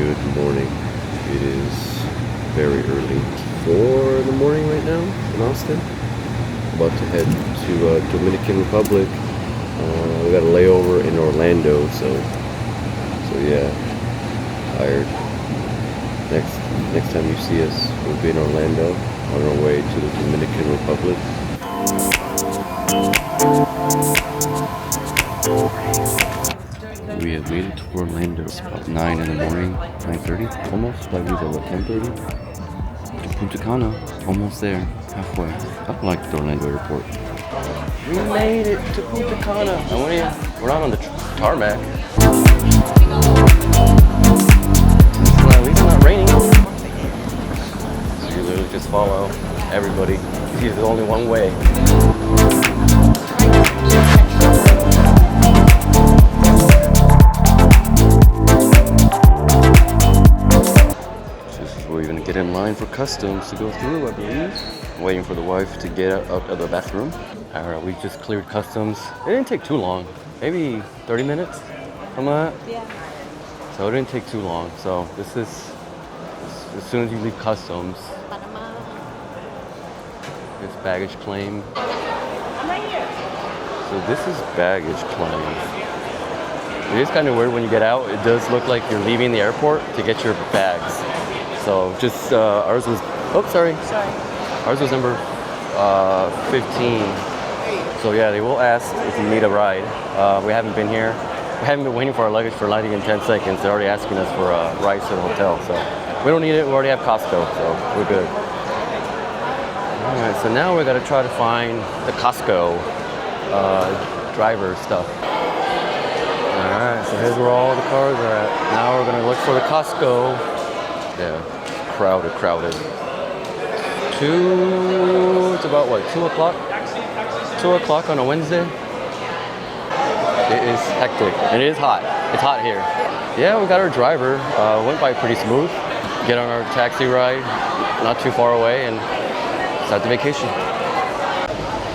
Good morning. It is very early. 4 in the morning right now in Austin. About to head to Dominican Republic. We got a layover in Orlando, so yeah, tired. Next time you see us, we'll be in Orlando on our way to the Dominican Republic. We have made it to Orlando. It's about 9 in the morning, 9:30 almost. Flight leaves at what, 10:30? Punta Cana, almost there, halfway. I like the Orlando airport. We made it to Punta Cana. We're not on the tarmac. At least it's not raining. So you literally just follow everybody. There's only one way. We're gonna get in line for customs to go through, I believe. Waiting for the wife to get out of the bathroom. Alright, we just cleared customs. It didn't take too long. Maybe 30 minutes? Something like that? Yeah. So it didn't take too long. So this is as soon as you leave customs. It's baggage claim. I'm right here. So this is baggage claim. It is kind of weird when you get out. It does look like you're leaving the airport to get your bags. So just ours was, sorry. Ours was number 15. So yeah, they will ask if you need a ride. We haven't been here. We haven't been waiting for our luggage for 90 and 10 seconds. They're already asking us for a ride to the hotel. So we don't need it. We already have Costco, so we're good. All right, so now we're gonna try to find the Costco driver stuff. All right, so here's where all the cars are at. Now we're gonna look for the Costco. Yeah, crowded. It's about what, 2 o'clock? 2 o'clock on a Wednesday? It is hectic, and it is hot. It's hot here. Yeah, we got our driver. Went by pretty smooth. Get on our taxi ride, not too far away, and start the vacation.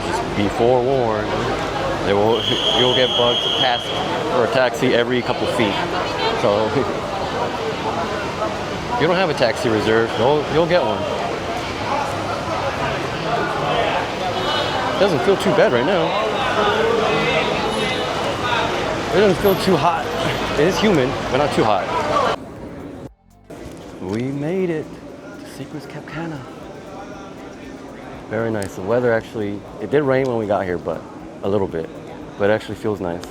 Just be forewarned. You'll get bugged past for a taxi every couple feet. So if you don't have a taxi reserved, you'll get one. It doesn't feel too bad right now. It doesn't feel too hot. It is humid, but not too hot. We made it to Secrets Cap Cana. Very nice. The weather actually, it did rain when we got here, but a little bit. But it actually feels nice.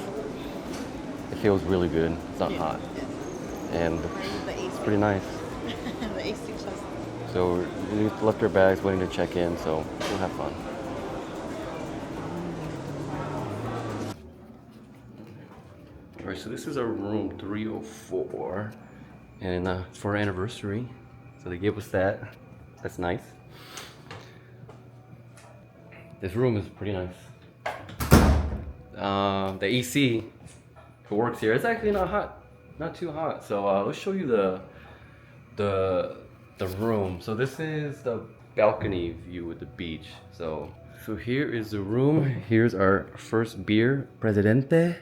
It feels really good. It's not hot. And it's pretty nice. So we left our bags waiting to check in, so we'll have fun. All right, so this is our room 304, and for our anniversary, so they gave us that. That's nice. This room is pretty nice. The AC works here. It's actually not hot, not too hot. So let's show you the room. So this is the balcony view with the beach. So here is the room. Here's our first beer, Presidente.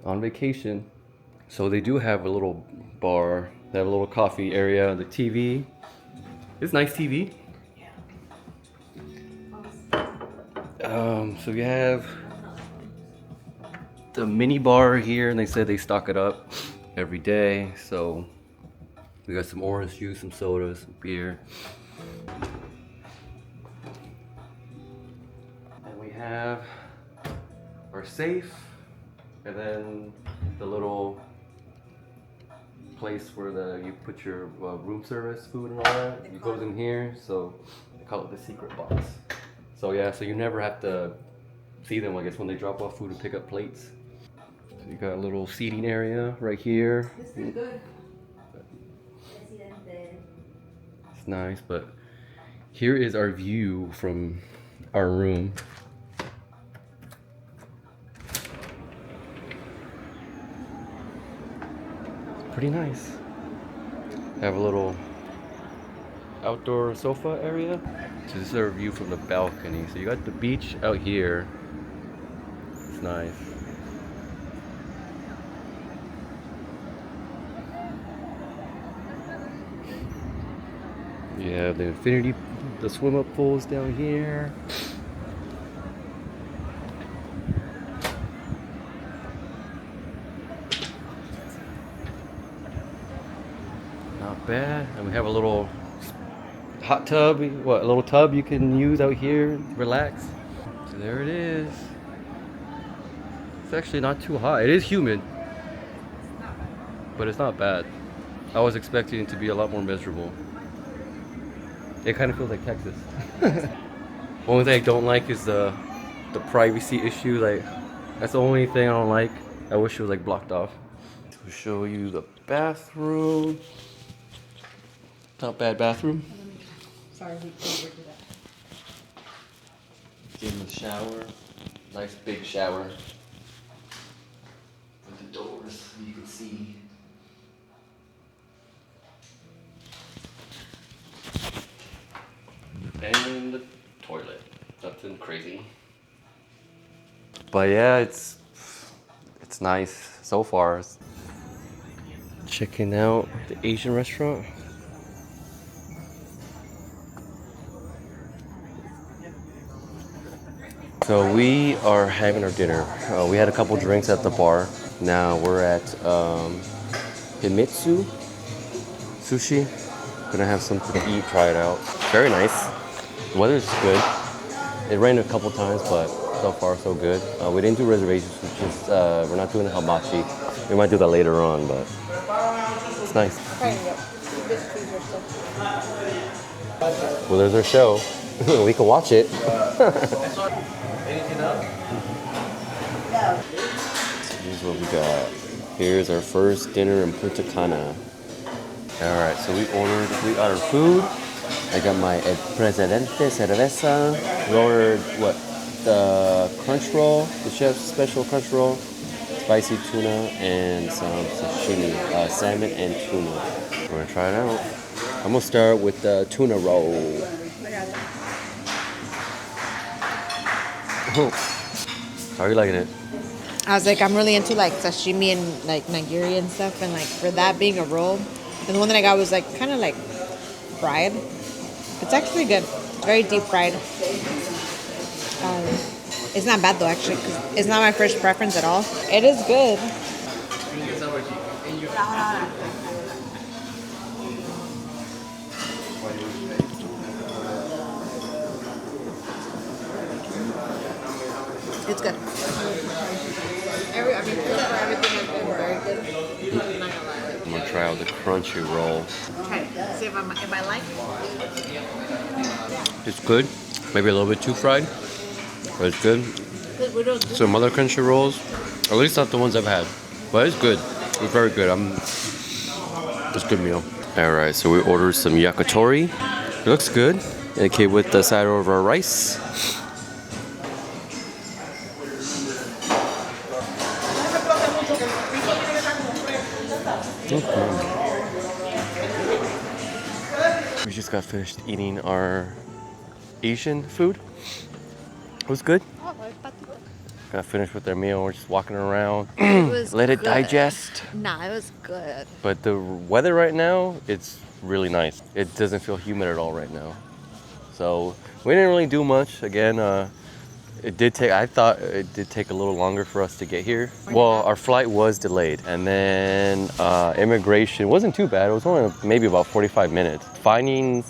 On vacation. So they do have a little bar. They have a little coffee area. The TV. It's nice TV. So you have the mini bar here, and they said they stock it up every day. So we got some orange juice, some sodas, some beer. And we have our safe, and then the little place where you put your room service food and all that. It goes in here, so they call it the secret box. So yeah, so you never have to see them, I guess, when they drop off food and pick up plates. So you got a little seating area right here. It's pretty good. It's nice, but here is our view from our room. It's pretty nice. Have a little outdoor sofa area. So this is our view from the balcony. So you got the beach out here. It's nice. Yeah, the swim up pools down here. Not bad. And we have a little hot tub, a little tub you can use out here, relax. So there it is. It's actually not too hot. It is humid, but it's not bad. I was expecting it to be a lot more miserable. It kind of feels like Texas. Only thing I don't like is the privacy issue. Like, that's the only thing I don't like. I wish it was like blocked off. To show you the bathroom. Not bad bathroom. Sorry, we can't do that. In the shower. Nice big shower. With the doors so you can see. And the toilet. Nothing crazy. But yeah, it's nice so far. Checking out the Asian restaurant. So we are having our dinner. We had a couple drinks at the bar. Now we're at Himitsu Sushi. Gonna have something to eat, try it out. Very nice. The weather's good. It rained a couple times, but so far so good. We didn't do reservations, which is we're not doing the hibachi. We might do that later on, but it's nice. Well, there's our show. We can watch it. Anything else? No. Here's what we got. Here's our first dinner in Punta Cana. All right, so we ordered food. I got my El Presidente cerveza. We ordered what? The crunch roll, the chef's special crunch roll, spicy tuna, and some sashimi, salmon and tuna. We're gonna try it out. I'm gonna start with the tuna roll. How are you liking it? I was like, I'm really into like sashimi and like nigiri and stuff, and like for that being a roll, and the one that I got was like kind of like fried. It's actually good, very deep fried. It's not bad though, actually, because it's not my first preference at all. It is good. It's good. Everything has been very good. I'm not gonna lie. I'm gonna try out the crunchy roll. Okay, see if I like it. It's good. Maybe a little bit too fried, but it's good. Some other crunchy rolls, at least not the ones I've had, but it's good. It's very good. It's a good meal. All right, so we ordered some yakitori. It looks good. It came with the side of our rice. We just got finished eating our Asian food. It was good. Got finished with our meal. We're just walking around. Let it digest. Nah, it was good. But the weather right now, it's really nice. It doesn't feel humid at all right now. So we didn't really do much. Again, I thought it did take a little longer for us to get here. Well, our flight was delayed, and then immigration wasn't too bad. It was only maybe about 45 minutes. Finding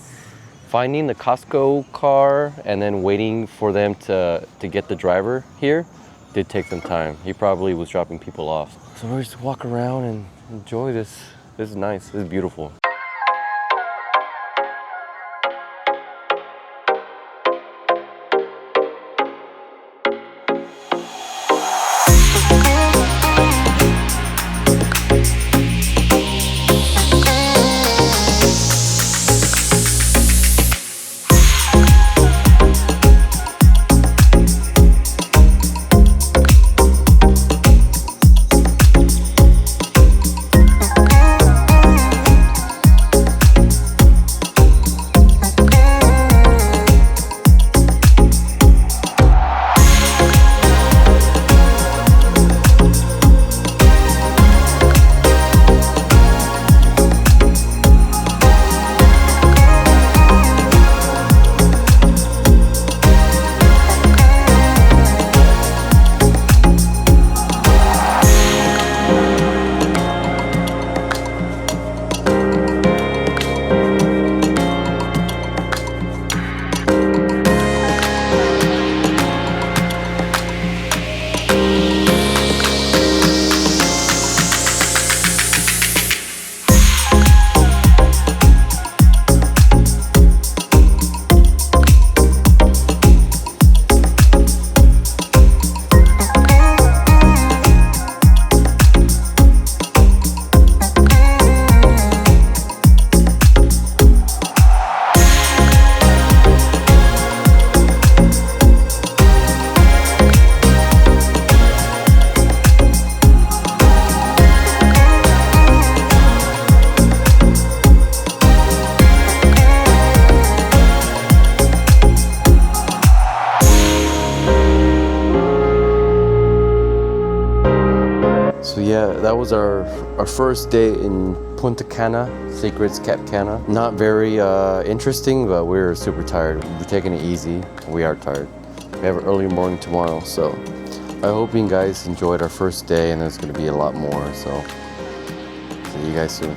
the Costco car and then waiting for them to get the driver here did take some time. He probably was dropping people off. So we're just walk around and enjoy this. This is nice. This is beautiful. yeah, that was our first day in Punta Cana, Secrets Cap Cana. Not very interesting, but we're super tired. We're taking it easy. We are tired. We have an early morning tomorrow, so I hope you guys enjoyed our first day, and there's going to be a lot more. So see you guys soon.